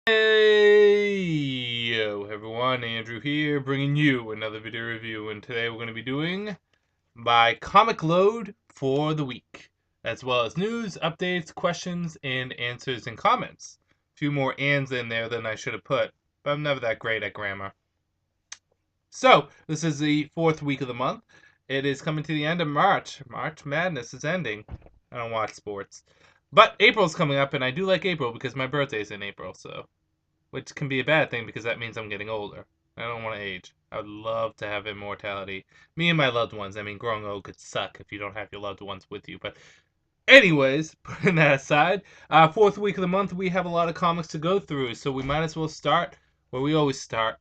Hey, yo everyone, Andrew here, bringing you another video review, and today we're going to be doing my comic load for the week, as well as news, updates, questions, and answers and comments. A few more ands in there than I should have put, but I'm never that great at grammar. So, this is the fourth week of the month. It is coming to the end of March. March Madness is ending. I don't watch sports. But April's coming up, and I do like April because my birthday's in April, so which can be a bad thing because that means I'm getting older. I don't want to age. I would love to have immortality. Me and my loved ones. I mean, growing old could suck if you don't have your loved ones with you. But anyways, putting that aside, fourth week of the month, we have a lot of comics to go through, so we might as well start where we always start,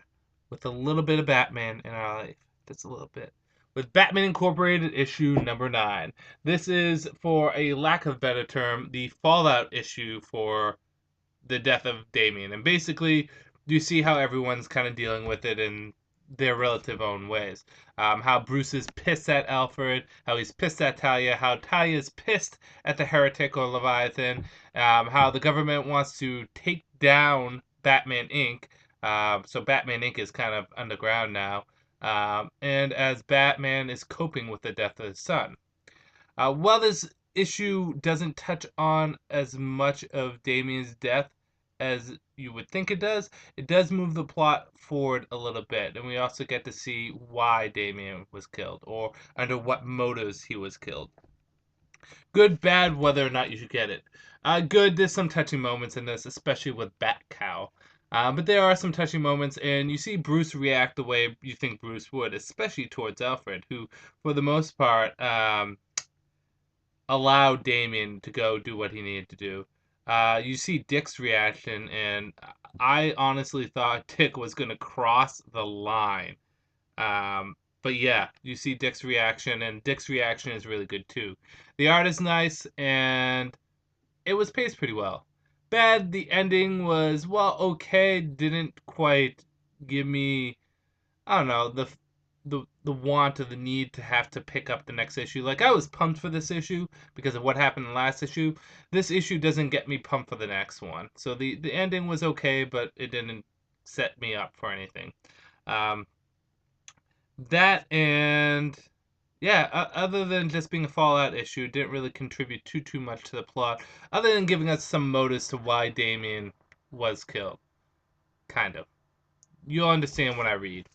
with a little bit of Batman in our life. Just a little bit. With Batman Incorporated issue number 9. This is, for a lack of better term, the fallout issue for the death of Damian. And basically, you see how everyone's kind of dealing with it in their relative own ways. How Bruce is pissed at Alfred, how he's pissed at Talia, how Talia's pissed at the Heretic or Leviathan, how the government wants to take down Batman Inc. So Batman Inc. is kind of underground now. And as Batman is coping with the death of his son. While this issue doesn't touch on as much of Damian's death as you would think it does move the plot forward a little bit, and we also get to see why Damian was killed, or under what motives he was killed. Good, bad, whether or not you should get it. Good, there's some touching moments in this, especially with Batcow. But there are some touching moments, and you see Bruce react the way you think Bruce would, especially towards Alfred, who, for the most part, allowed Damian to go do what he needed to do. You see Dick's reaction, and I honestly thought Dick was going to cross the line. But yeah, you see Dick's reaction, and Dick's reaction is really good too. The art is nice, and it was paced pretty well. Bad, the ending was, well, okay, didn't quite give me, I don't know, the want or the need to have to pick up the next issue. Like, I was pumped for this issue because of what happened in the last issue. This issue doesn't get me pumped for the next one. So the ending was okay, but it didn't set me up for anything. Um, that and yeah, other than just being a Fallout issue, didn't really contribute too much to the plot, other than giving us some motives to why Damien was killed. Kind of. You'll understand when I read.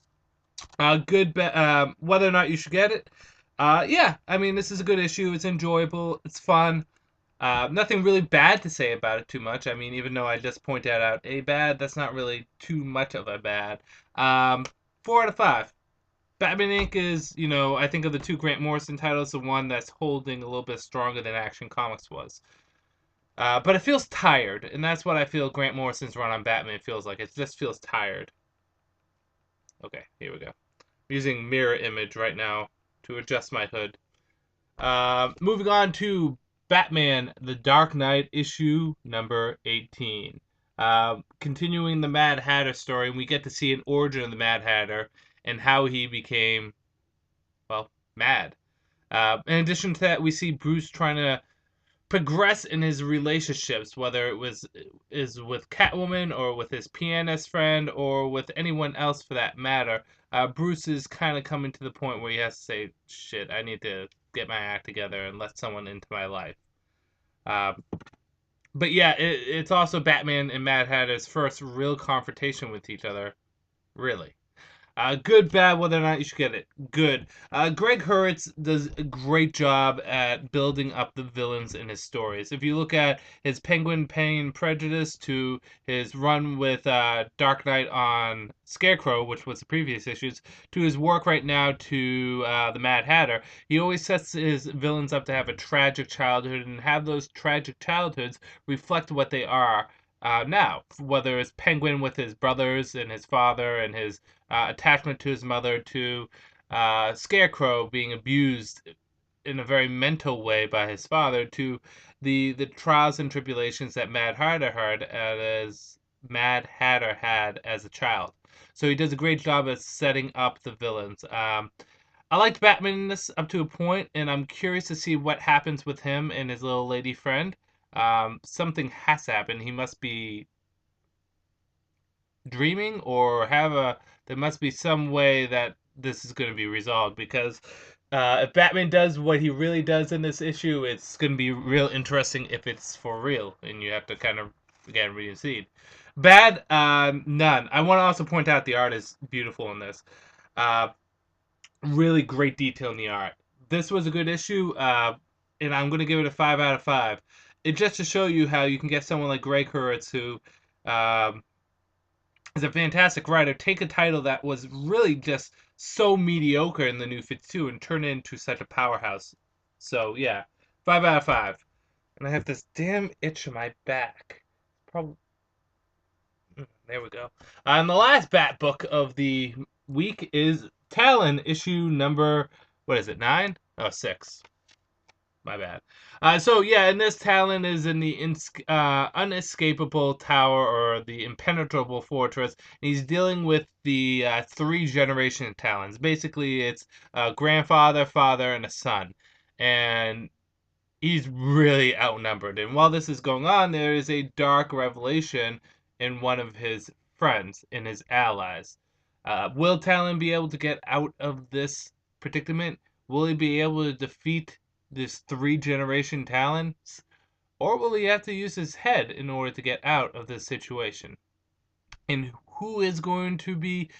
Whether or not you should get it. Yeah, I mean, this is a good issue. It's enjoyable. It's fun. Nothing really bad to say about it too much. I mean, even though I just pointed out a bad, that's not really too much of a bad. 4 out of 5. Batman Inc. is, I think of the two Grant Morrison titles, the one that's holding a little bit stronger than Action Comics was. But it feels tired, and that's what I feel Grant Morrison's run on Batman feels like. It just feels tired. Okay, here we go. I'm using mirror image right now to adjust my hood. Moving on to Batman The Dark Knight issue number 18. Continuing the Mad Hatter story, and we get to see an origin of the Mad Hatter and how he became, well, mad. In addition to that, we see Bruce trying to progress in his relationships, whether it is with Catwoman or with his pianist friend or with anyone else for that matter. Bruce is kind of coming to the point where he has to say, "Shit, I need to get my act together and let someone into my life." Uh, but yeah, it's also Batman and Mad Hatter's first real confrontation with each other, really. Good, bad, whether or not you should get it. Good. Greg Hurwitz does a great job at building up the villains in his stories. If you look at his Penguin, Pain, and Prejudice to his run with Dark Knight on Scarecrow, which was the previous issues, to his work right now to the Mad Hatter, he always sets his villains up to have a tragic childhood and have those tragic childhoods reflect what they are now, whether it's Penguin with his brothers and his father and his attachment to his mother, to Scarecrow being abused in a very mental way by his father, to the trials and tribulations that Mad Hatter had as a child. So he does a great job at setting up the villains. I liked Batman in this up to a point, and I'm curious to see what happens with him and his little lady friend. Something has to happen. He must be dreaming or there must be some way that this is going to be resolved, because if Batman does what he really does in this issue, it's going to be real interesting if it's for real, and you have to kind of, again, read. Bad, none. I want to also point out the art is beautiful in this. Uh, really great detail in the art. This was a good issue, and I'm going to give it a 5 out of 5. It just to show you how you can get someone like Greg Hurwitz, who is a fantastic writer, take a title that was really just so mediocre in the New 52 and turn it into such a powerhouse. So, yeah, 5 out of 5. And I have this damn itch in my back. Probably. There we go. And the last Bat book of the week is Talon, issue number, what is it, 9? Oh, 6. My bad. So yeah, and this Talon is in the unescapable tower, or the impenetrable fortress. And he's dealing with the 3 generation Talons. Basically, it's a grandfather, father, and a son. And he's really outnumbered. And while this is going on, there is a dark revelation in one of his friends, in his allies. Will Talon be able to get out of this predicament? Will he be able to defeat this 3 generation Talons? Or will he have to use his head in order to get out of this situation? And who is going to be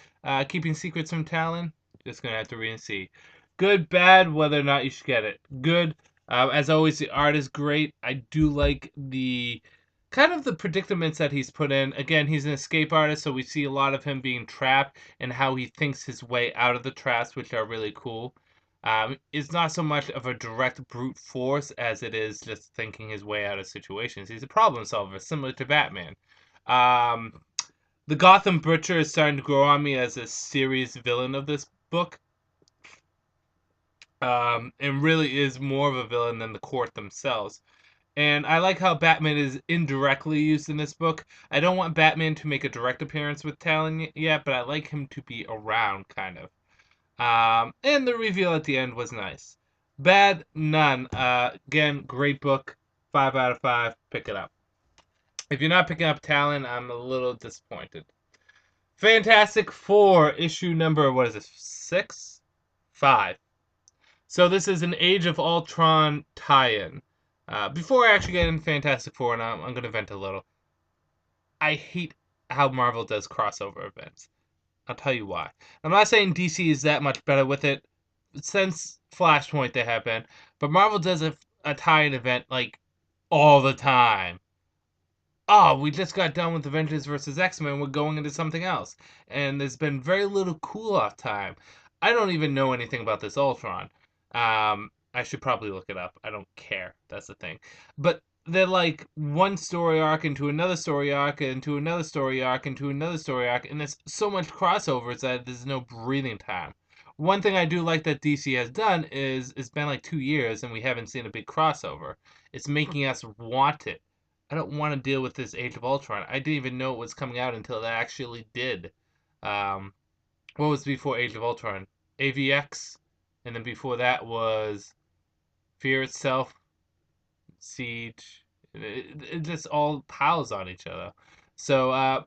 keeping secrets from Talon? Just going to have to read and see. Good, bad, whether or not you should get it. Good. As always, the art is great. I do like the kind of the predicaments that he's put in. Again, he's an escape artist, so we see a lot of him being trapped and how he thinks his way out of the traps, which are really cool. It's not so much of a direct brute force as it is just thinking his way out of situations. He's a problem solver, similar to Batman. The Gotham Butcher is starting to grow on me as a serious villain of this book. And really is more of a villain than the court themselves. And I like how Batman is indirectly used in this book. I don't want Batman to make a direct appearance with Talon yet, but I like him to be around, kind of. And the reveal at the end was nice. Bad, none. Again, great book. 5 out of 5. Pick it up. If you're not picking up Talon, I'm a little disappointed. Fantastic Four, issue number, what is this, 6? 5. So this is an Age of Ultron tie-in. Before I actually get into Fantastic Four, and I'm going to vent a little, I hate how Marvel does crossover events. I'll tell you why. I'm not saying DC is that much better with it. Since Flashpoint they have been. But Marvel does a tie-in event like all the time. Oh, we just got done with Avengers vs. X-Men, we're going into something else. And there's been very little cool-off time. I don't even know anything about this Ultron. I should probably look it up. I don't care. That's the thing. But they're like one story arc into another story arc into another story arc into another story arc, and there's so much crossovers that there's no breathing time. One thing I do like that DC has done is it's been like 2 years and we haven't seen a big crossover. It's making us want it. I don't want to deal with this Age of Ultron. I didn't even know it was coming out until it actually did. What was before Age of Ultron? AVX, and then before that was Fear Itself, Siege. It just all piles on each other. So,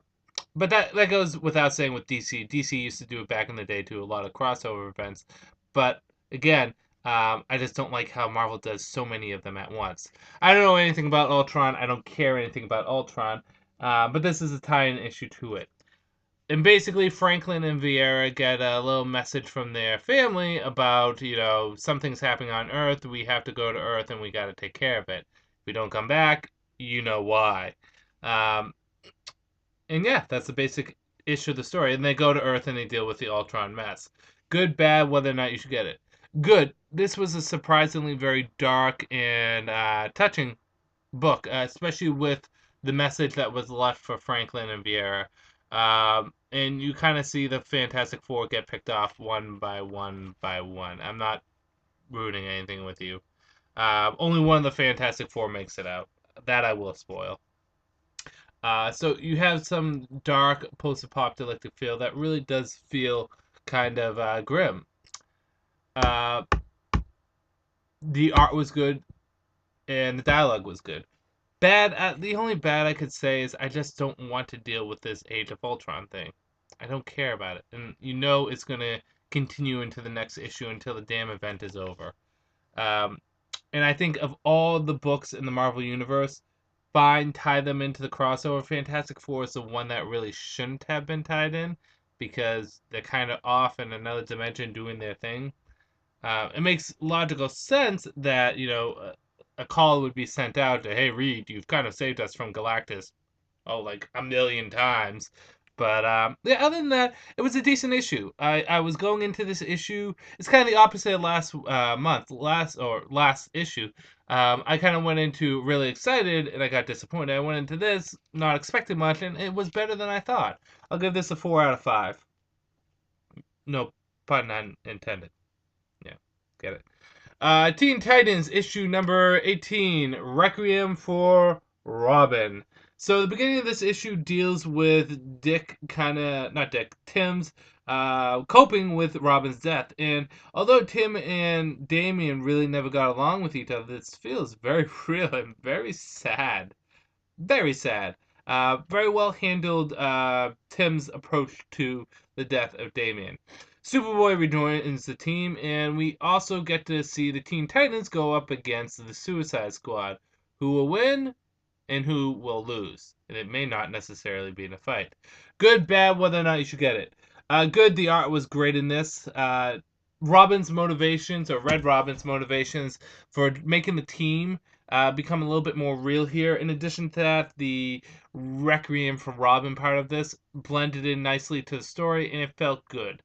but that goes without saying with DC. DC used to do it back in the day too, a lot of crossover events. But again, I just don't like how Marvel does so many of them at once. I don't know anything about Ultron. I don't care anything about Ultron. But this is a tie-in issue to it. And basically, Franklin and Vieira get a little message from their family about, something's happening on Earth. We have to go to Earth and we got to take care of it. If we don't come back, you know why. And yeah, that's the basic issue of the story. And they go to Earth and they deal with the Ultron mess. Good, bad, whether or not you should get it. Good. This was a surprisingly very dark and touching book, especially with the message that was left for Franklin and Vieira. And you kind of see the Fantastic Four get picked off one by one by one. I'm not ruining anything with you. Only one of the Fantastic Four makes it out. That I will spoil. So you have some dark post-apocalyptic feel that really does feel kind of grim. The art was good, and the dialogue was good. Bad. The only bad I could say is I just don't want to deal with this Age of Ultron thing. I don't care about it, and it's gonna continue into the next issue until the damn event is over. Um, and I think of all the books in the Marvel Universe, fine, tie them into the crossover. Fantastic Four is the one that really shouldn't have been tied in because they're kind of off in another dimension doing their thing. It makes logical sense that, a call would be sent out to, hey, Reed, you've kind of saved us from Galactus, like a million times. But yeah, other than that, it was a decent issue. I was going into this issue. It's kind of the opposite of last issue. I kind of went into really excited and I got disappointed. I went into this not expecting much, and it was better than I thought. I'll give this a 4 out of 5. No pun intended. Yeah, get it. Teen Titans issue number 18, Requiem for Robin. So the beginning of this issue deals with Tim's coping with Robin's death. And although Tim and Damian really never got along with each other, this feels very real and very sad. Very sad. Very well handled Tim's approach to the death of Damian. Superboy rejoins the team, and we also get to see the Teen Titans go up against the Suicide Squad, who will win and who will lose. And it may not necessarily be in a fight. Good, bad, whether or not you should get it. Good, the art was great in this. Robin's motivations, or Red Robin's motivations for making the team become a little bit more real here. In addition to that, the Requiem for Robin part of this blended in nicely to the story, and it felt good.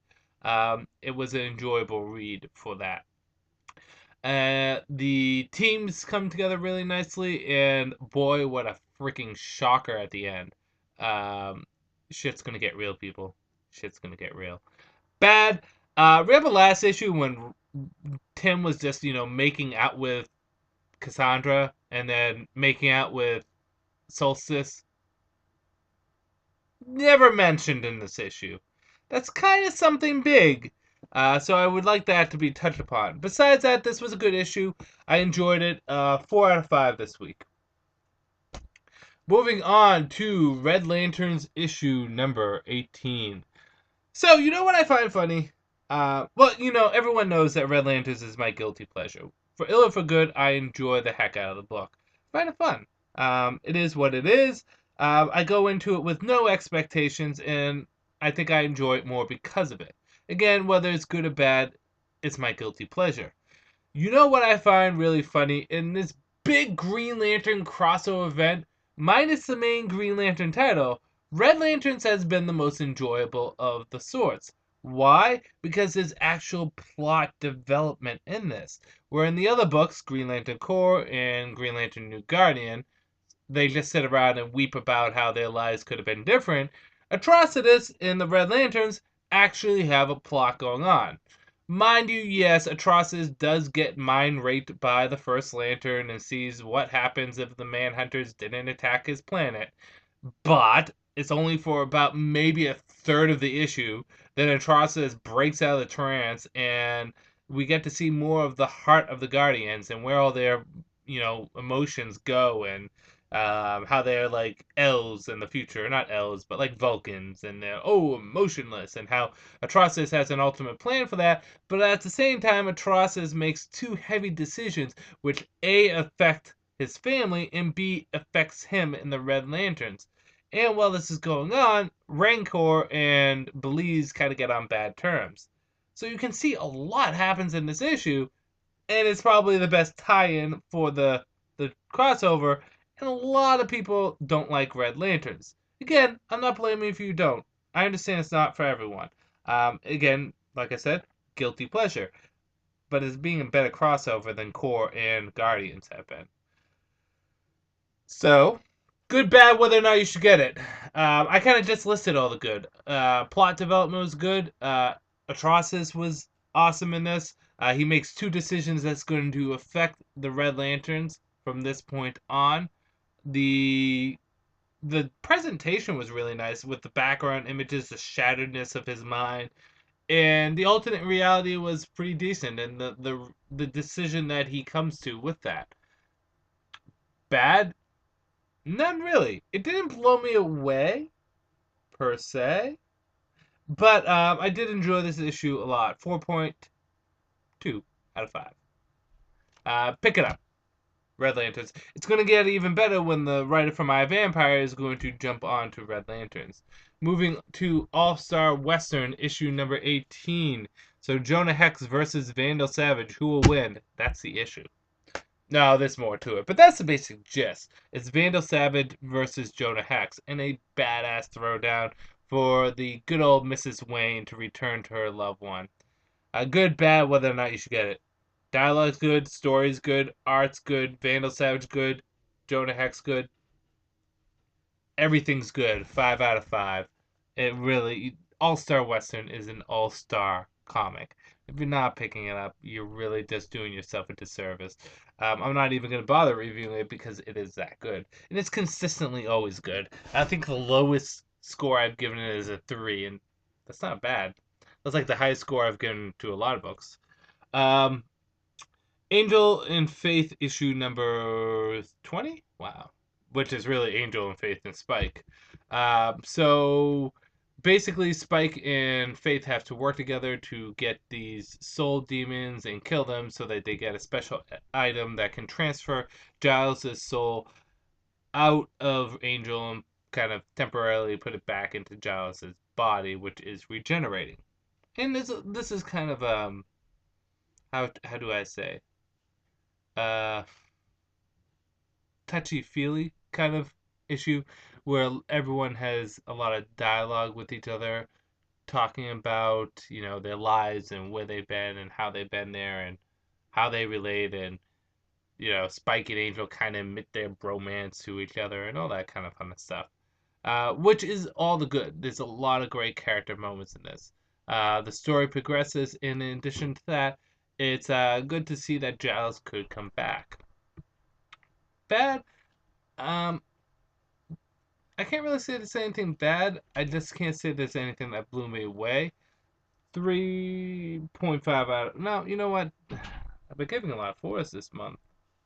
It was an enjoyable read for that. The teams come together really nicely, and boy, what a freaking shocker at the end. Um, Shit's gonna get real, people. Shit's gonna get real. Bad. Remember last issue when Tim was just, making out with Cassandra and then making out with Solstice? Never mentioned in this issue. That's kind of something big. So I would like that to be touched upon. Besides that, this was a good issue. I enjoyed it. 4 out of 5 this week. Moving on to Red Lantern's issue number 18. So, you know what I find funny? Everyone knows that Red Lanterns is my guilty pleasure. For ill or for good, I enjoy the heck out of the book. I find it fun. It is what it is. I go into it with no expectations, and I think I enjoy it more because of it. Again, whether it's good or bad, it's my guilty pleasure. You know what I find really funny? In this big Green Lantern crossover event, minus the main Green Lantern title, Red Lanterns has been the most enjoyable of the sorts. Why? Because there's actual plot development in this. Where in the other books, Green Lantern Corps and Green Lantern New Guardian, they just sit around and weep about how their lives could have been different. Atrocitus and the Red Lanterns actually have a plot going on. Mind you, yes, Atrocitus does get mind raped by the First Lantern and sees what happens if the Manhunters didn't attack his planet. But it's only for about maybe a third of the issue. Then Atrocitus breaks out of the trance, and we get to see more of the heart of the Guardians and where all their, emotions go, and how they're like elves in the future, not elves, but like Vulcans, and they're emotionless, and how Atrocitus has an ultimate plan for that. But at the same time, Atrocitus makes two heavy decisions, which A, affect his family, and B, affects him in the Red Lanterns. And while this is going on, Rancor and Belize kind of get on bad terms. So you can see a lot happens in this issue, and it's probably the best tie-in for the crossover, and a lot of people don't like Red Lanterns. Again, I'm not blaming if you don't. I understand it's not for everyone. Again, like I said, guilty pleasure. But it's being a better crossover than Corps and Guardians have been. So, good, bad, whether or not you should get it. I kind of just listed all the good. Plot development was good. Atrocitus was awesome in this. He makes two decisions that's going to affect the Red Lanterns from this point on. The presentation was really nice with the background images, the shatteredness of his mind, and the alternate reality was pretty decent, and the decision that he comes to with that. Bad, None really. It didn't blow me away, per se. But I did enjoy this issue a lot. 4.2 out of 5. Pick it up. Red Lanterns. It's going to get even better when the writer from I, Vampire is going to jump on to Red Lanterns. Moving to All-Star Western, issue number 18. So Jonah Hex versus Vandal Savage. Who will win? That's the issue. No, there's more to it, but that's the basic gist. It's Vandal Savage versus Jonah Hex in a badass throwdown for the good old Mrs. Wayne to return to her loved one. Good, bad, whether or not you should get it. Dialogue's good, story's good, art's good, Vandal Savage good, Jonah Hex good. Everything's good. 5 out of 5. It really, All Star Western is an all star comic. If you're not picking it up, you're really just doing yourself a disservice. I'm not even going to bother reviewing it because it is that good. And it's consistently always good. I think the lowest score I've given it is a 3, and that's not bad. That's like the highest score I've given to a lot of books. Um, Angel and Faith issue number 20? Wow. Which is really Angel and Faith and Spike. So basically, Spike and Faith have to work together to get these soul demons and kill them so that they get a special item that can transfer Giles' soul out of Angel and kind of temporarily put it back into Giles' body, which is regenerating. And this is kind of how do I say, uh touchy feely kind of issue where everyone has a lot of dialogue with each other, talking about their lives and where they've been and how they've been there and how they relate, and Spike and Angel kind of admit their bromance to each other and all that kind of fun stuff. Which is all the good. There's a lot of great character moments in this. The story progresses, and in addition to that, it's good to see that Giles could come back. Bad. Um, I can't really say there's anything bad. I just can't say there's anything that blew me away. 3.5 out of... No, you know what? I've been giving a lot of 4s this month.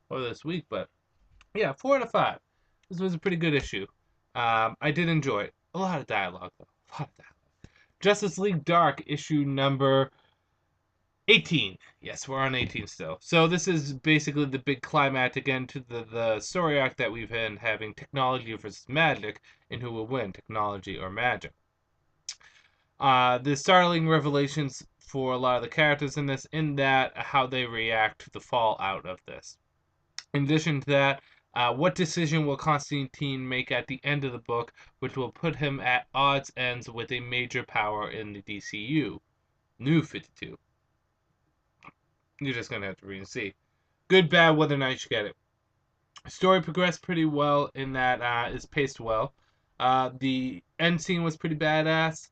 Or this week, but... Yeah, 4 out of 5. This was a pretty good issue. I did enjoy it. A lot of dialogue, though. A lot of dialogue. Justice League Dark, issue number 18. Yes, we're on 18 still. So this is basically the big climactic end to the story arc that we've been having, technology versus magic, and who will win, technology or magic. The startling revelations for a lot of the characters in this, in that how they react to the fallout of this. In addition to that, what decision will Constantine make at the end of the book, which will put him at odds ends with a major power in the DCU? New 52. You're just gonna have to read and see. Good, bad, whether or not you should get it. Story progressed pretty well in that it's paced well. The end scene was pretty badass.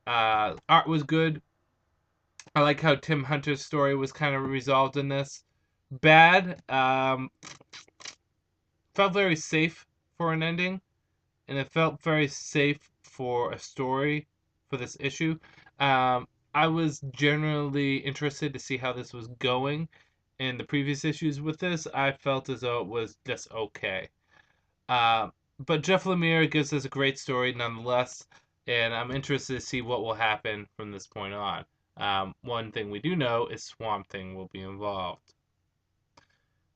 Art was good. I like how Tim Hunter's story was kind of resolved in this. Bad. Felt very safe for an ending, and it felt very safe for a story for this issue. I was generally interested to see how this was going. In the previous issues with this, I felt as though it was just okay. But Jeff Lemire gives us a great story nonetheless, and I'm interested to see what will happen from this point on. One thing we do know is Swamp Thing will be involved.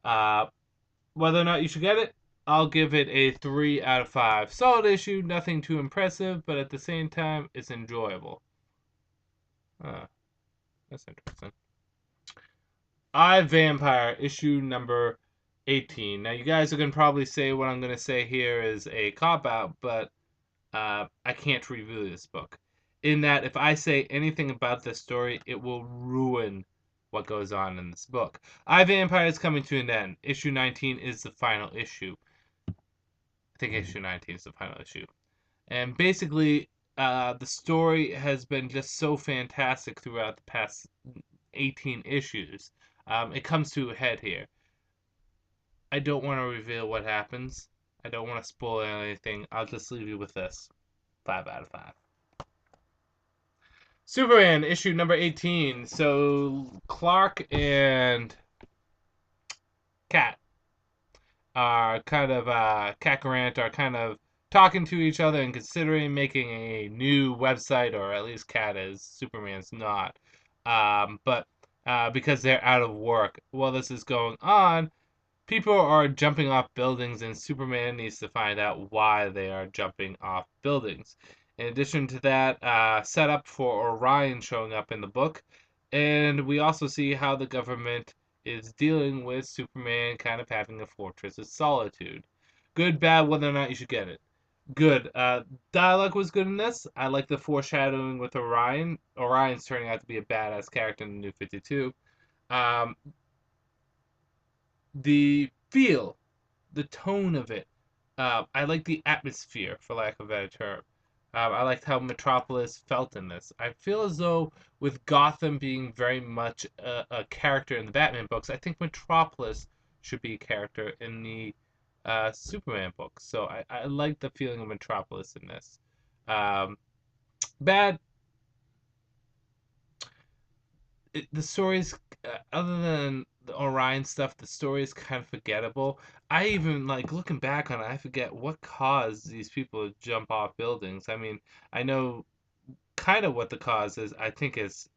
Whether or not you should get it, I'll give it a 3 out of 5. Solid issue, nothing too impressive, but at the same time, it's enjoyable. That's interesting. I, Vampire, issue number 18. Now, you guys are going to probably say what I'm going to say here is a cop-out, but I can't review this book. In that, if I say anything about this story, it will ruin what goes on in this book. I, Vampire is coming to an end. Issue 19 is the final issue. I think issue 19 is the final issue. And basically, the story has been just so fantastic throughout the past 18 issues. It comes to a head here. I don't want to reveal what happens. I don't want to spoil anything. I'll just leave you with this. 5 out of 5. Superman, issue number 18. So, Clark and Cat are kind of Kakarant are kind of talking to each other and considering making a new website, or at least Cat is. Superman's not, but because they're out of work. While this is going on, people are jumping off buildings, and Superman needs to find out why they are jumping off buildings. In addition to that, setup for Orion showing up in the book, and we also see how the government is dealing with Superman kind of having a fortress of solitude. Good, bad, whether or not you should get it. Good. Dialogue was good in this. I like the foreshadowing with Orion. Orion's turning out to be a badass character in the New 52. Um, the feel, the tone of it. I like the atmosphere, for lack of a better term. I liked how Metropolis felt in this. I feel as though, with Gotham being very much a character in the Batman books, I think Metropolis should be a character in the Superman books. So I like the feeling of Metropolis in this. Um, Bad, the story's other than the Orion stuff, the story is kind of forgettable. I even like looking back on it, I forget what caused these people to jump off buildings. I mean, I know kind of what the cause is. I think it's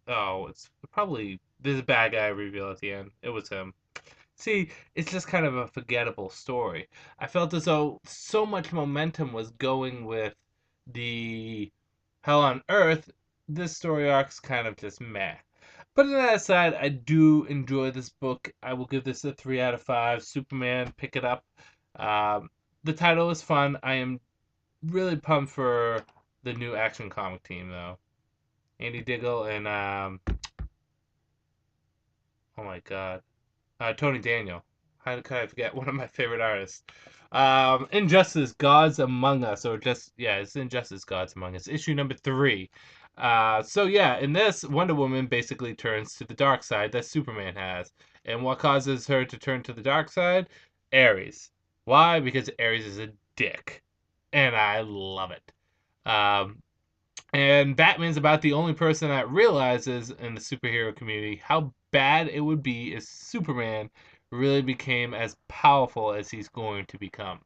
probably there's a bad guy reveal at the end. It was him. See, it's just kind of a forgettable story. I felt as though so much momentum was going with the Hell on Earth. This story arc's kind of just meh. But on that aside, I do enjoy this book. I will give this a 3 out of 5. Superman, pick it up. Um, the title is fun. I am really pumped for the new Action Comic team, though. Andy Diggle and, oh my god, Tony Daniel. How could I forget one of my favorite artists? Injustice Gods Among Us, or just, yeah, it's Injustice Gods Among Us, issue number 3. So yeah, in this, Wonder Woman basically turns to the dark side that Superman has. And what causes her to turn to the dark side? Ares. Why? Because Ares is a dick. And I love it. Um, and Batman's about the only person that realizes in the superhero community how bad it would be if Superman really became as powerful as he's going to become.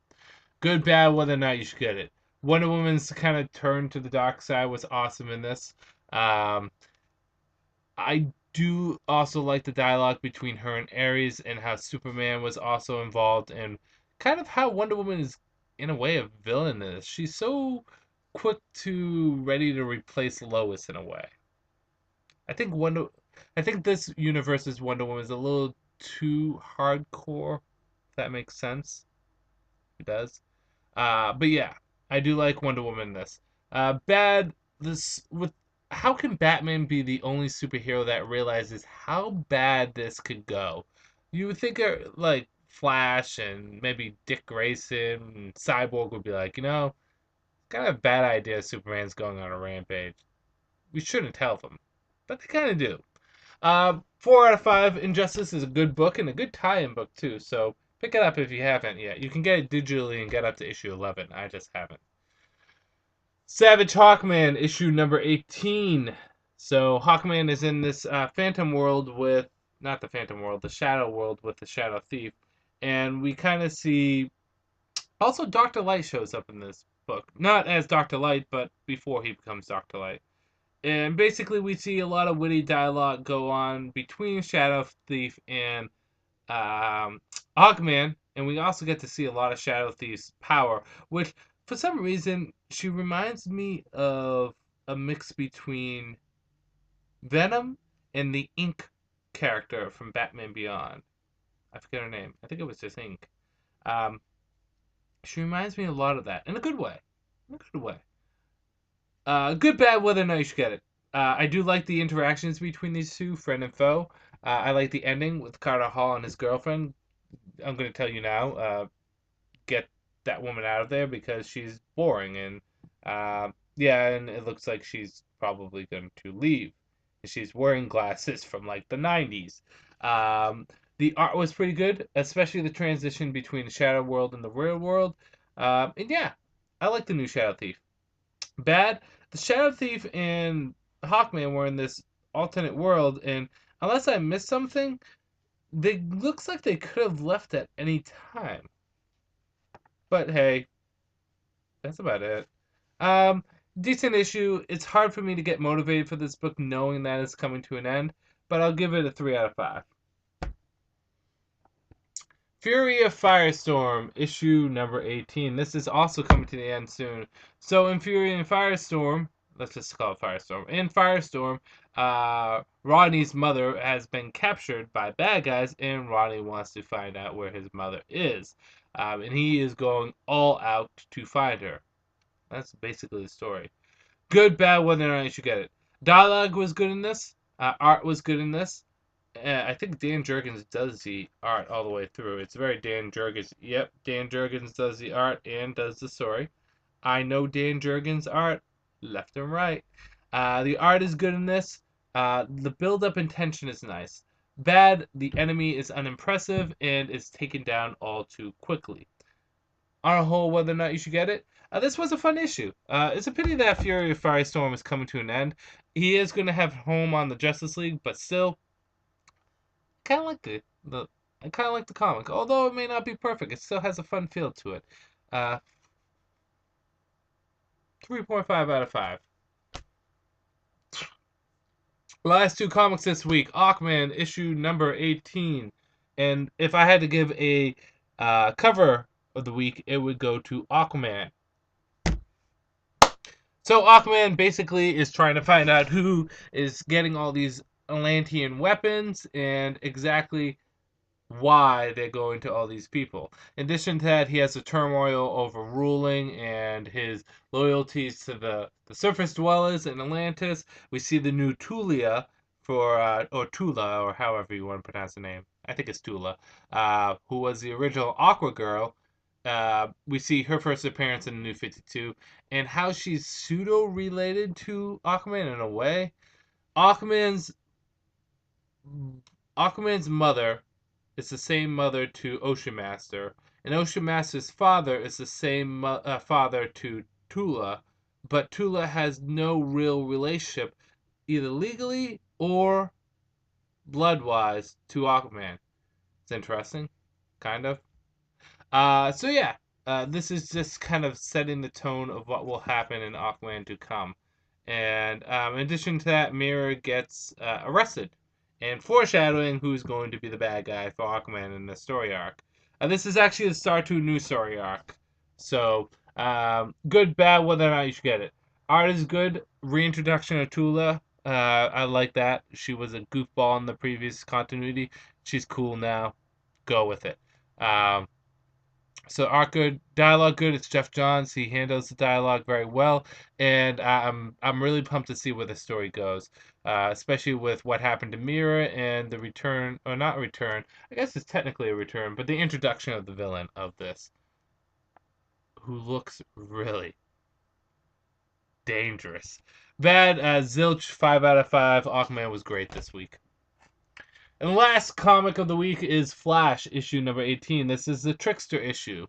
Good, bad, whether or not you should get it. Wonder Woman's kind of turn to the dark side was awesome in this. Um, I do also like the dialogue between her and Ares, and how Superman was also involved, and kind of how Wonder Woman is, in a way, a villain in this. She's so quick to ready to replace Lois in a way. I think Wonder, I think this universe's Wonder Woman is a little too hardcore. If that makes sense. It does. But yeah, I do like Wonder Woman in this. Bad, this with how can Batman be the only superhero that realizes how bad this could go? You would think like Flash and maybe Dick Grayson and Cyborg would be like, kind of a bad idea Superman's going on a rampage. We shouldn't tell them. But they kind of do. 4 out of 5. Injustice is a good book and a good tie-in book too. So pick it up if you haven't yet. You can get it digitally and get up to issue 11. I just haven't. Savage Hawkman, issue number 18. So Hawkman is in this Phantom world with, not the Phantom world, the Shadow world with the Shadow Thief, and we kind of see. Also, Dr. Light shows up in this book, not as Dr. Light, but before he becomes Dr. Light. And basically, we see a lot of witty dialogue go on between Shadow Thief and um, Hawkman, and we also get to see a lot of Shadow Thief's power, which for some reason she reminds me of a mix between Venom and the Ink character from Batman Beyond. I forget her name. I think it was just Ink. Um, she reminds me a lot of that in a good way. In a good way. Good, bad, whether or not you should get it. I do like the interactions between these two, friend and foe. I like the ending with Carter Hall and his girlfriend. I'm going to tell you now, get that woman out of there because she's boring. And yeah, and it looks like she's probably going to leave. She's wearing glasses from like the 90s. Um, the art was pretty good, especially the transition between the Shadow World and the real world. And yeah, I like the new Shadow Thief. Bad, the Shadow Thief and Hawkman were in this alternate world, and unless I missed something, they looks like they could have left at any time. But hey, that's about it. Um, Decent issue. It's hard for me to get motivated for this book knowing that it's coming to an end, but I'll give it a 3 out of 5. Fury of Firestorm, issue number 18. This is also coming to the end soon. So in Fury and Firestorm, let's just call it Firestorm. In Firestorm, Rodney's mother has been captured by bad guys, and Rodney wants to find out where his mother is. And he is going all out to find her. That's basically the story. Good, bad, whether or not you should get it. Dialogue was good in this. Art was good in this. I think Dan Jurgens does the art all the way through. It's very Dan Jurgens. Yep, Dan Jurgens does the art and does the story. I know Dan Jurgens' art left and right. The art is good in this. The build-up and tension is nice. Bad, the enemy is unimpressive and is taken down all too quickly. On a whole, whether or not you should get it, this was a fun issue. It's a pity that Fury of Firestorm is coming to an end. He is going to have home on the Justice League, but still, kind of like the I kind of like the comic. Although it may not be perfect, it still has a fun feel to it. Uh, 3.5 out of 5. Last two comics this week: Aquaman issue number 18. And if I had to give a cover of the week, it would go to Aquaman. So Aquaman basically is trying to find out who is getting all these Atlantean weapons and exactly why they're going to all these people. In addition to that, he has a turmoil over ruling and his loyalties to the surface dwellers in Atlantis. We see the new Tulia or Tula, or however you want to pronounce the name. I think it's Tula, who was the original Aqua Girl. We see her first appearance in the New 52 and how she's pseudo-related to Aquaman in a way. Aquaman's Aquaman's mother is the same mother to Ocean Master, and Ocean Master's father is the same father to Tula, but Tula has no real relationship, either legally or blood-wise, to Aquaman. It's interesting, kind of. So yeah, this is just kind of setting the tone of what will happen in Aquaman to come. And in addition to that, Mira gets arrested and foreshadowing who's going to be the bad guy for Aquaman in the story arc. This is actually the start to a new story arc. So, good, bad, whether or not you should get it. Art is good. Reintroduction of Tula. I like that. She was a goofball in the previous continuity. She's cool now. Go with it. So art good, dialogue good. It's Jeff Johns. He handles the dialogue very well, and I'm really pumped to see where the story goes, especially with what happened to Mira and the return, or not return. I guess it's technically a return, but the introduction of the villain of this, who looks really dangerous. Bad, zilch, 5 out of 5. Aquaman was great this week. And the last comic of the week is Flash, issue number 18. This is the Trickster issue.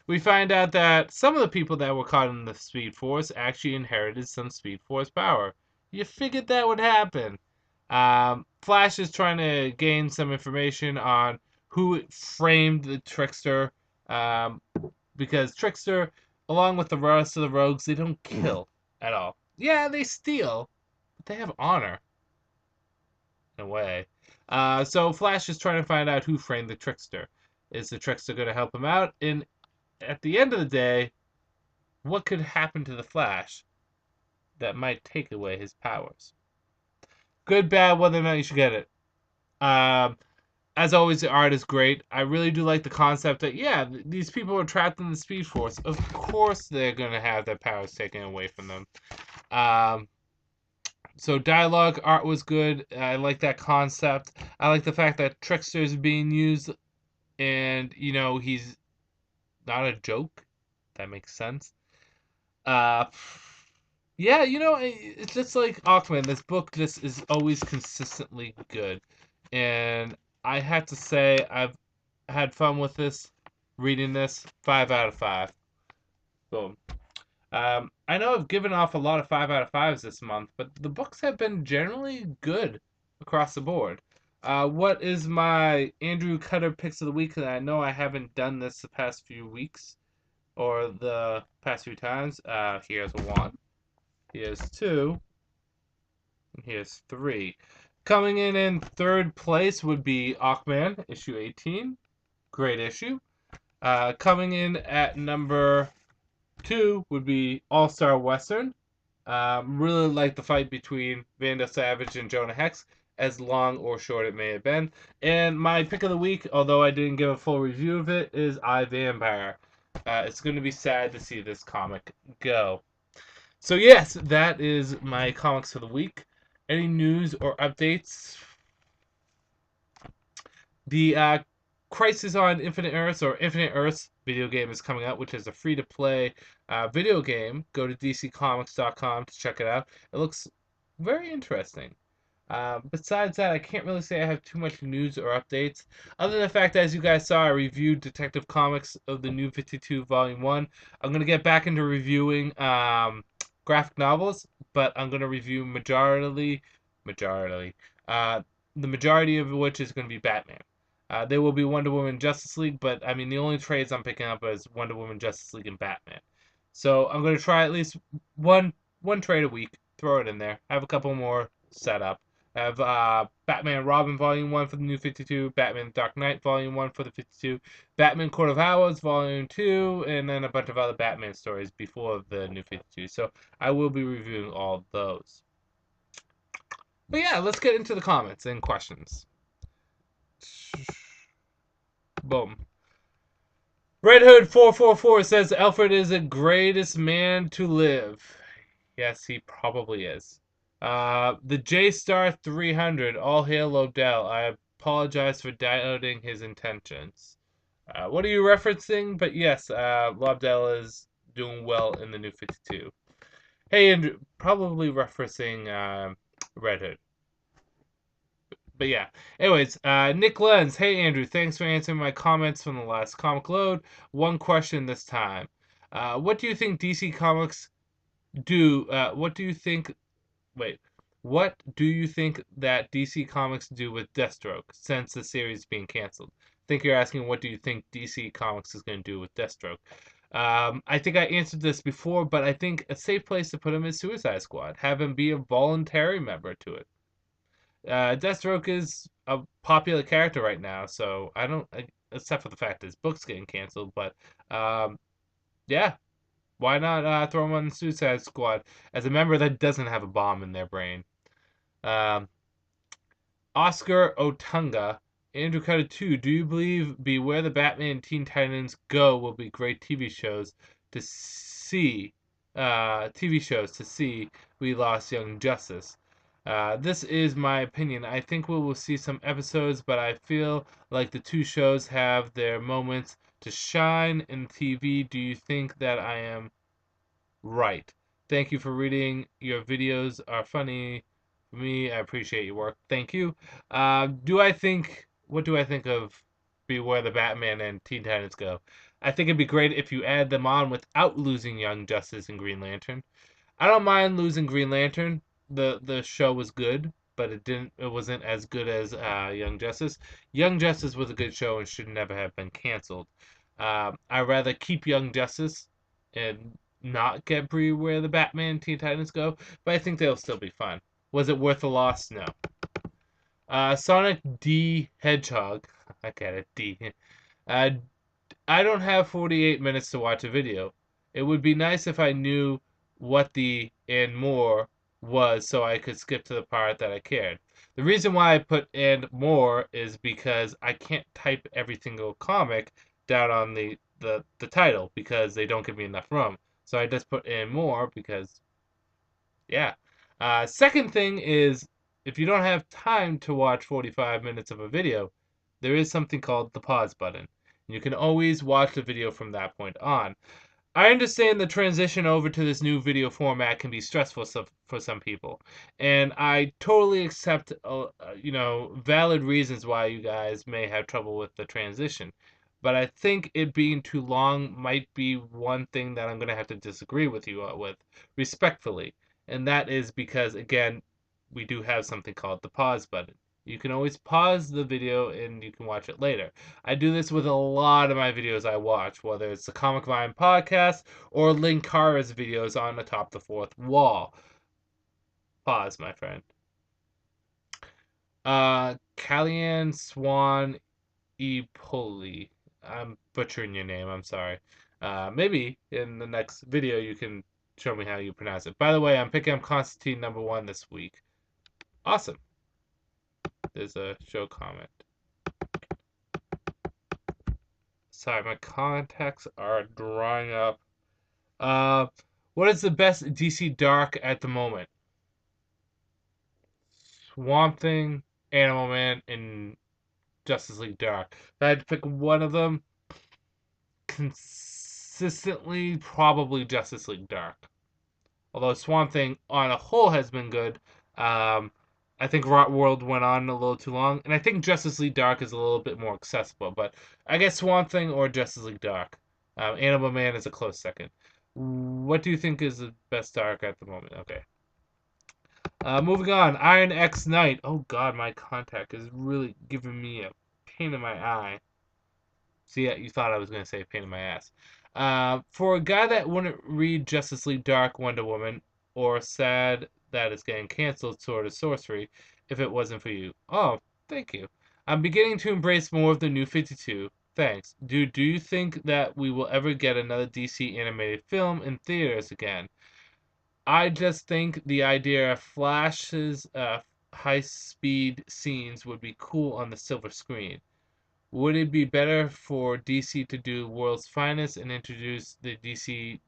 We find out that some of the people that were caught in the Speed Force actually inherited some Speed Force power. You figured that would happen. Flash is trying to gain some information on who framed the Trickster, because Trickster, along with the rest of the rogues, they don't kill at all. Yeah, they steal, but they have honor, in a way. So Flash is trying to find out who framed the Trickster. Is the Trickster going to help him out? And at the end of the day, what could happen to the Flash that might take away his powers? Good, bad, whether or not you should get it. As always, the art is great. I really do like the concept that, yeah, these people are trapped in the Speed Force. Of course they're going to have their powers taken away from them. So dialogue, art was good. I like that concept. I like the fact that Trickster is being used, and he's not a joke. That makes sense. Yeah, it's just like Aquaman. This book just is always consistently good, and I have to say I've had fun with this, reading this. 5 out of 5. Boom. I know I've given off a lot of 5 out of 5s this month, but the books have been generally good across the board. What is my Andrewcutter picks of the week? And I know I haven't done this the past few weeks. or the past few times. Here's 1, here's 2, and here's 3. Coming in third place would be Aquaman, issue 18. Great issue. Coming in at number 2 would be All-Star Western. Really like the fight between Vandal Savage and Jonah Hex, as long or short it may have been. And my pick of the week, although I didn't give a full review of it, is I, Vampire. It's going to be sad to see this comic go. So yes, that is my comics for the week. Any news or updates? The Crisis on Infinite Earths, or Infinite Earths video game, is coming out, which is a free-to-play video game. Go to dccomics.com to check it out. It looks very interesting. Besides that, I can't really say I have too much news or updates, other than the fact that, as you guys saw, I reviewed Detective Comics of the New 52 Volume 1. I'm going to get back into reviewing graphic novels, but I'm going to review the majority of which is going to be Batman. There will be Wonder Woman, Justice League, but I mean the only trades I'm picking up is Wonder Woman, Justice League, and Batman. So I'm going to try at least one trade a week. Throw it in there. I have a couple more set up. I have Batman Robin Volume 1 for the New 52, Batman Dark Knight Volume 1 for the 52, Batman Court of Owls Volume 2, and then a bunch of other Batman stories before the New 52. So I will be reviewing all those. But yeah, let's get into the comments and questions. Boom. Red Hood 444 says Alfred is the greatest man to live. Yes, he probably is. The J Star 300, all hail Lobdell. I apologize for doubting his intentions. What are you referencing? But yes, Lobdell is doing well in the New 52. Hey, Andrew, probably referencing Red Hood. But yeah, anyways, Nick Lenz, hey Andrew, thanks for answering my comments from the last comic load. One question this time. What do you think DC Comics do? What do you think that DC Comics do with Deathstroke since the series is being canceled? I think you're asking what do you think DC Comics is going to do with Deathstroke. I think I answered this before, but I think a safe place to put him is Suicide Squad. Have him be a voluntary member to it. Deathstroke is a popular character right now, so I don't, except for the fact his book's getting canceled, but yeah, why not throw him on the Suicide Squad as a member that doesn't have a bomb in their brain? Oscar Otunga, Andrewcutter 2, do you believe Beware the Batman and Teen Titans Go will be great TV shows to see? We Lost Young Justice. This is my opinion. I think we will see some episodes, but I feel like the two shows have their moments to shine in TV. Do you think that I am right? Thank you for reading. Your videos are funny for me. I appreciate your work. Thank you. What do I think of Beware the Batman and Teen Titans Go? I think it'd be great if you add them on without losing Young Justice and Green Lantern. I don't mind losing Green Lantern. The show was good, but it wasn't as good as Young Justice. Young Justice was a good show and should never have been canceled. I'd rather keep Young Justice and not get Beware the Batman Teen Titans Go, but I think they'll still be fun. Was it worth the loss? No. Sonic D Hedgehog. I get it, D. I don't have 48 minutes to watch a video. It would be nice if I knew what the and more was so I could skip to the part that I cared. The reason why I put and more is because I can't type every single comic down on the title because they don't give me enough room. So I just put and more because, yeah. Second thing is, if you don't have time to watch 45 minutes of a video, there is something called the pause button. You can always watch the video from that point on. I understand the transition over to this new video format can be stressful for some people, and I totally accept, valid reasons why you guys may have trouble with the transition. But I think it being too long might be one thing that I'm going to have to disagree with you with, respectfully, and that is because, again, we do have something called the pause button. You can always pause the video and you can watch it later. I do this with a lot of my videos I watch, whether it's the PMKNight Podcast or Linkara's videos on Atop the Fourth Wall. Pause, my friend. Kellyanne Swan Epoli. I'm butchering your name, I'm sorry. Maybe in the next video you can show me how you pronounce it. By the way, I'm picking up Constantine #1 this week. Awesome. There's a show comment. Sorry, my contacts are drying up. What is the best DC Dark at the moment? Swamp Thing, Animal Man, and Justice League Dark. If I had to pick one of them, consistently, probably Justice League Dark. Although Swamp Thing on a whole has been good. I think Rot World went on a little too long, and I think Justice League Dark is a little bit more accessible. But I guess Swamp Thing or Justice League Dark. Animal Man is a close second. What do you think is the best Dark at the moment? Okay. Moving on, Iron X Knight. Oh God, my contact is really giving me a pain in my eye. See, you thought I was going to say pain in my ass. For a guy that wouldn't read Justice League Dark, Wonder Woman, or sad that it's getting canceled, Sword of Sorcery, if it wasn't for you. Oh, thank you. I'm beginning to embrace more of the New 52. Thanks. Do you think that we will ever get another DC animated film in theaters again? I just think the idea of Flash's high-speed scenes would be cool on the silver screen. Would it be better for DC to do World's Finest and introduce the DCU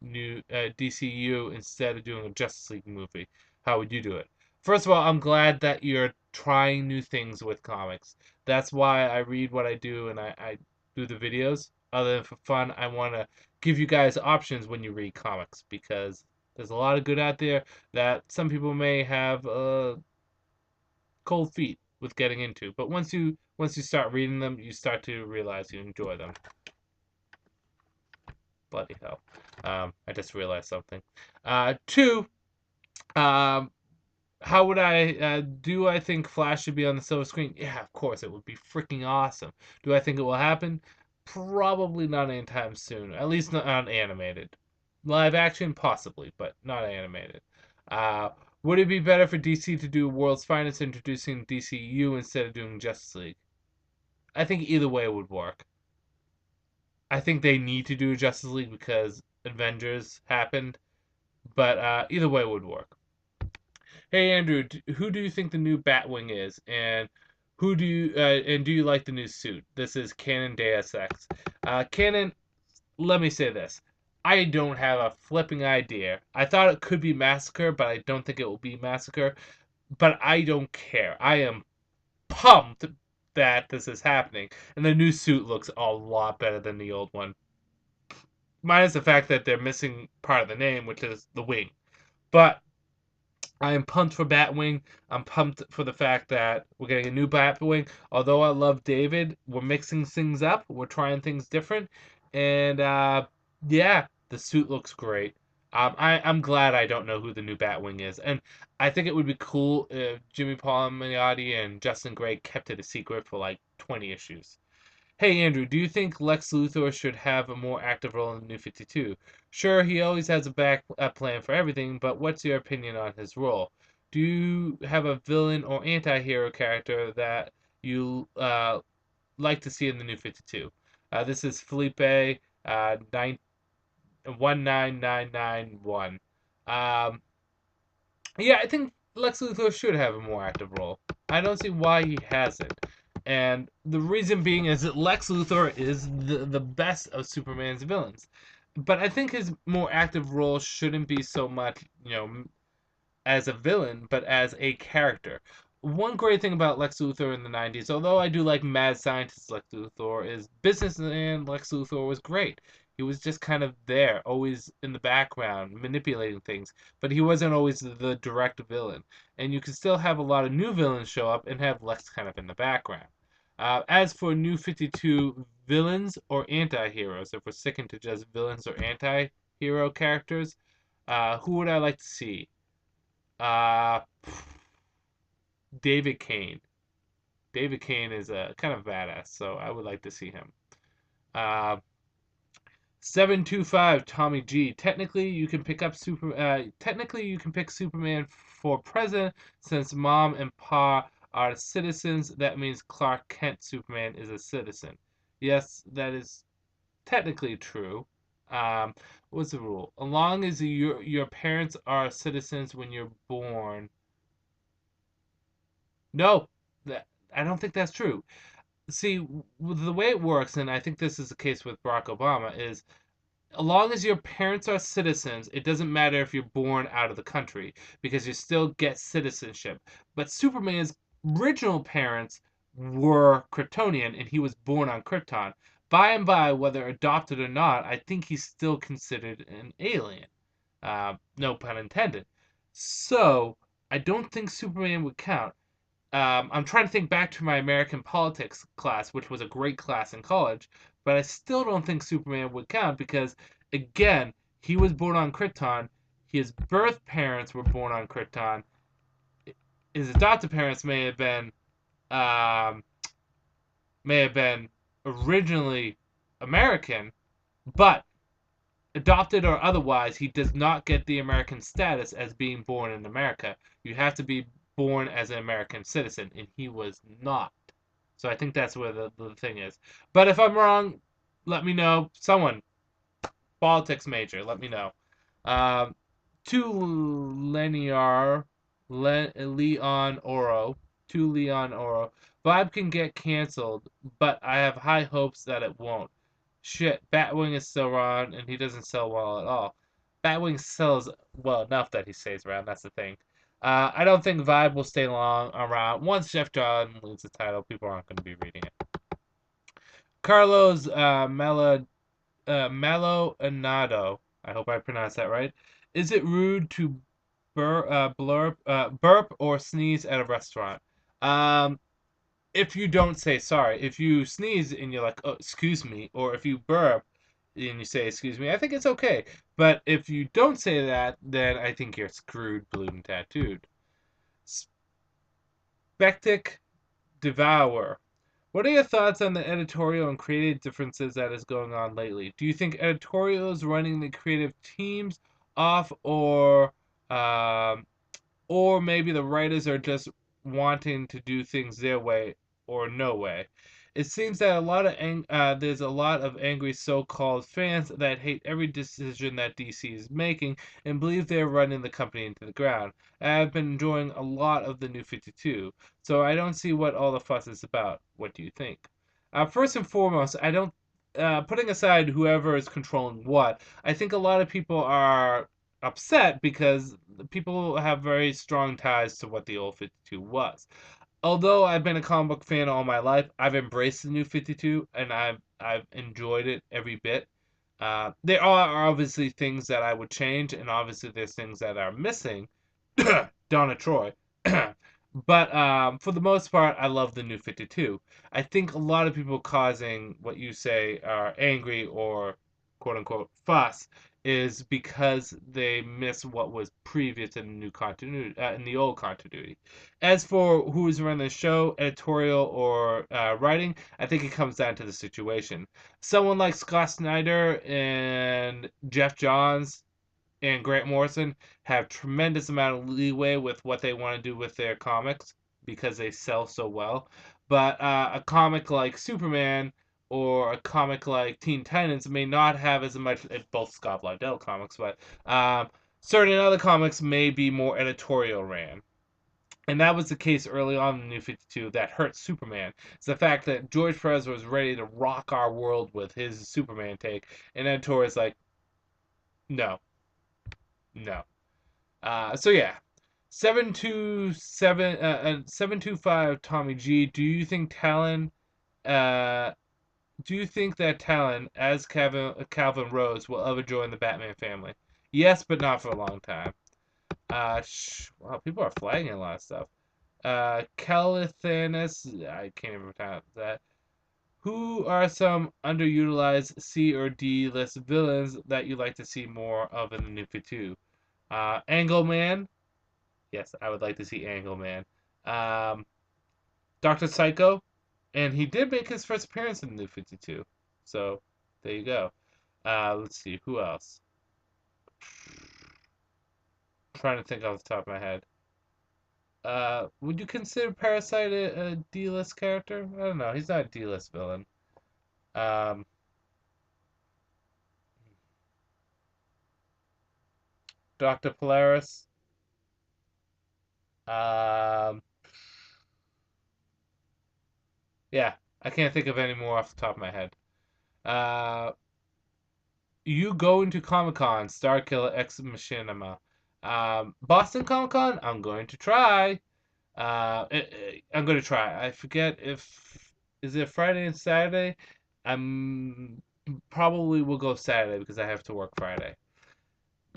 instead of doing a Justice League movie? How would you do it? First of all, I'm glad that you're trying new things with comics. That's why I read what I do and I do the videos. Other than for fun, I want to give you guys options when you read comics because there's a lot of good out there that some people may have cold feet with getting into. But once you start reading them, you start to realize you enjoy them. Bloody hell. I just realized something. Two, how would do I think Flash should be on the silver screen? Yeah, of course, it would be freaking awesome. Do I think it will happen? Probably not anytime soon. At least not animated. Live action, possibly, but not animated. Uh, would it be better for DC to do World's Finest introducing DCU instead of doing Justice League? I think either way would work. I think they need to do Justice League because Avengers happened, but either way would work. Hey Andrew, who do you think the new Batwing is, and do you like the new suit? This is Canon Deus Ex. Canon, let me say this. I don't have a flipping idea. I thought it could be Massacre, but I don't think it will be Massacre. But I don't care. I am pumped that this is happening. And the new suit looks a lot better than the old one. Minus the fact that they're missing part of the name, which is the wing. But I am pumped for Batwing. I'm pumped for the fact that we're getting a new Batwing. Although I love David, we're mixing things up. We're trying things different. And yeah, the suit looks great. I'm glad I don't know who the new Batwing is. And I think it would be cool if Jimmy Palmiotti and Justin Gray kept it a secret for like 20 issues. Hey Andrew, do you think Lex Luthor should have a more active role in the New 52? Sure, he always has a plan for everything, but what's your opinion on his role? Do you have a villain or anti-hero character that you like to see in the New 52? This is Felipe 19991. Yeah, I think Lex Luthor should have a more active role. I don't see why he hasn't. And the reason being is that Lex Luthor is the best of Superman's villains. But I think his more active role shouldn't be so much, as a villain, but as a character. One great thing about Lex Luthor in the 90s, although I do like mad scientist Lex Luthor, is businessman Lex Luthor was great. He was just kind of there, always in the background, manipulating things, but he wasn't always the direct villain. And you can still have a lot of new villains show up and have Lex kind of in the background. As for New 52 villains or anti-heroes, if we're sticking to just villains or anti-hero characters, who would I like to see? Uh, David Kane. David Kane is a kind of badass, so I would like to see him. Uh, 725 Tommy G. Technically, you can pick up Technically, you can pick Superman for president since Mom and Pa are citizens. That means Clark Kent Superman is a citizen. Yes, that is technically true. Um, what's the rule? As long as your parents are citizens when you're born. No, that I don't think that's true. See, the way it works, and I think this is the case with Barack Obama, is as long as your parents are citizens, it doesn't matter if you're born out of the country because you still get citizenship. But Superman's original parents were Kryptonian and he was born on Krypton. By and by, whether adopted or not, I think he's still considered an alien. No pun intended. So, I don't think Superman would count. I'm trying to think back to my American politics class, which was a great class in college, but I still don't think Superman would count because, again, he was born on Krypton. His birth parents were born on Krypton. His adopted parents um, may have been originally American, but adopted or otherwise, he does not get the American status as being born in America. You have to be born as an American citizen, and he was not. So I think that's where the thing is. But if I'm wrong, let me know. Someone, politics major, let me know. Um, to Leon Oro, to Leon Oro. Vibe can get canceled, but I have high hopes that it won't. Shit, Batwing is still around, and he doesn't sell well at all. Batwing sells well enough that he stays around. That's the thing. I don't think Vibe will stay long around. Once Jeff John leaves the title, people aren't going to be reading it. Carlos Malo Anado. I hope I pronounced that right. Is it rude to burp or sneeze at a restaurant? Um, if you don't say sorry, if you sneeze and you're like, oh, excuse me, or if you burp and you say, excuse me, I think it's okay. But if you don't say that, then I think you're screwed, blue and tattooed. Spectic Devour. What are your thoughts on the editorial and creative differences that is going on lately? Do you think editorial is running the creative teams off, um, or maybe the writers are just wanting to do things their way or no way? It seems that there's a lot of angry so-called fans that hate every decision that DC is making and believe they're running the company into the ground. I've been enjoying a lot of the New 52, so I don't see what all the fuss is about. What do you think? First and foremost, I don't. Putting aside whoever is controlling what, I think a lot of people are upset because people have very strong ties to what the old 52 was. Although I've been a comic book fan all my life, I've embraced the new 52 and I've enjoyed it every bit. There are obviously things that I would change, and obviously there's things that are missing. Donna Troy. But for the most part, I love the new 52. I think a lot of people causing what you say are angry or quote unquote fuss is because they miss what was previous in the new continuity, in the old continuity. As for who is running the show, editorial or writing, I think it comes down to the situation. Someone like Scott Snyder and Jeff Johns and Grant Morrison have tremendous amount of leeway with what they want to do with their comics because they sell so well. But a comic like Superman or a comic like Teen Titans may not have as much. Both Scott Lobdell comics, but certain other comics may be more editorial ran. And that was the case early on in the New 52 that hurt Superman. It's the fact that George Perez was ready to rock our world with his Superman take, and editor is like, no, no. So yeah, 725 Tommy G. Uh, do you think that Talon as Calvin Rose will ever join the Batman family? Yes, but not for a long time. Wow, people are flagging a lot of stuff. Calithanus, I can't even pronounce that. Who are some underutilized C or D list villains that you'd like to see more of in the New 52? Angleman. Yes, I would like to see Angleman. Um, Dr. Psycho, and he did make his first appearance in the New 52. So there you go. Let's see, who else? I'm trying to think off the top of my head. Would you consider Parasite a D-list character? I don't know. He's not a D-list villain. Um, Dr. Polaris. Um, yeah, I can't think of any more off the top of my head. Uh, you going to Comic Con, Starkiller Ex Machinima. Boston Comic Con, I'm going to try. I'm going to try. I forget if is it Friday and Saturday. I'm probably will go Saturday because I have to work Friday.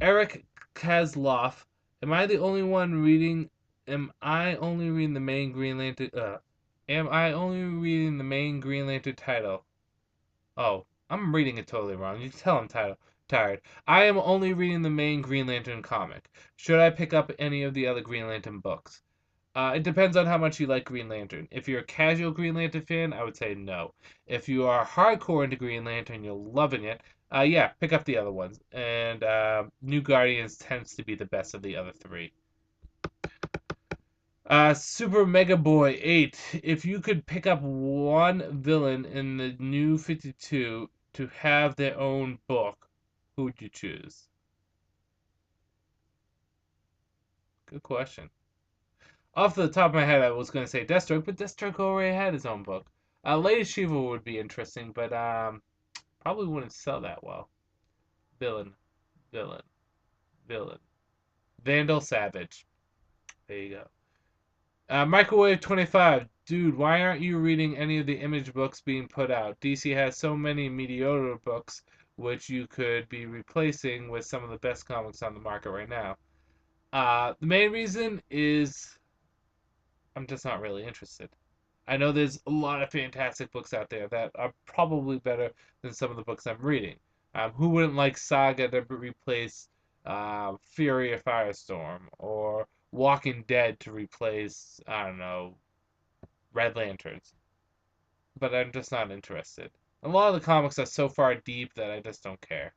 Eric Kasloff. Am I the only one reading? Am I only reading the main Green Lantern? Am I only reading the main Green Lantern title? Oh, I'm reading it totally wrong. You can tell I'm tired. I am only reading the main Green Lantern comic. Should I pick up any of the other Green Lantern books? It depends on how much you like Green Lantern. If you're a casual Green Lantern fan, I would say no. If you are hardcore into Green Lantern, you're loving it. Yeah, pick up the other ones. And New Guardians tends to be the best of the other three. Super Mega Boy 8. If you could pick up one villain in the New 52 to have their own book, who would you choose? Good question. Off the top of my head, I was going to say Deathstroke, but Deathstroke already had his own book. Lady Shiva would be interesting, but probably wouldn't sell that well. Villain, villain, villain. Vandal Savage. There you go. Microwave 25. Dude, why aren't you reading any of the Image books being put out? DC has so many mediocre books, which you could be replacing with some of the best comics on the market right now. The main reason is I'm just not really interested. I know there's a lot of fantastic books out there that are probably better than some of the books I'm reading. Who wouldn't like Saga to replace Fury of Firestorm, or Walking Dead to replace, I don't know, Red Lanterns? But I'm just not interested. A lot of the comics are so far deep that I just don't care.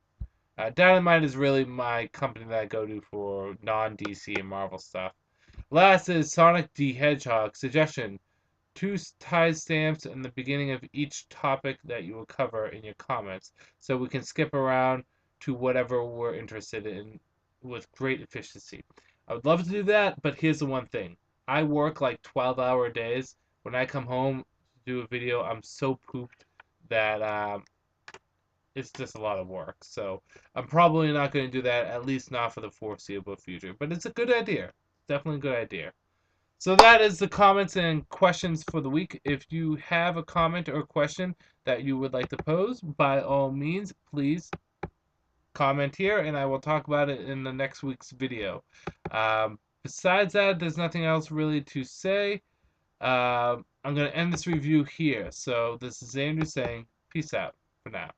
Dynamite is really my company that I go to for non-DC and Marvel stuff. Last is Sonic the Hedgehog. Suggestion: two timestamps in the beginning of each topic that you will cover in your comments, so we can skip around to whatever we're interested in with great efficiency. I would love to do that, but here's the one thing. I work like 12-hour days. When I come home to do a video, I'm so pooped that it's just a lot of work. So I'm probably not going to do that, at least not for the foreseeable future. But it's a good idea. Definitely a good idea. So that is the comments and questions for the week. If you have a comment or question that you would like to pose, by all means, please comment here and I will talk about it in the next week's video. Besides that, there's nothing else really to say. I'm going to end this review here. So this is Andrew saying peace out for now.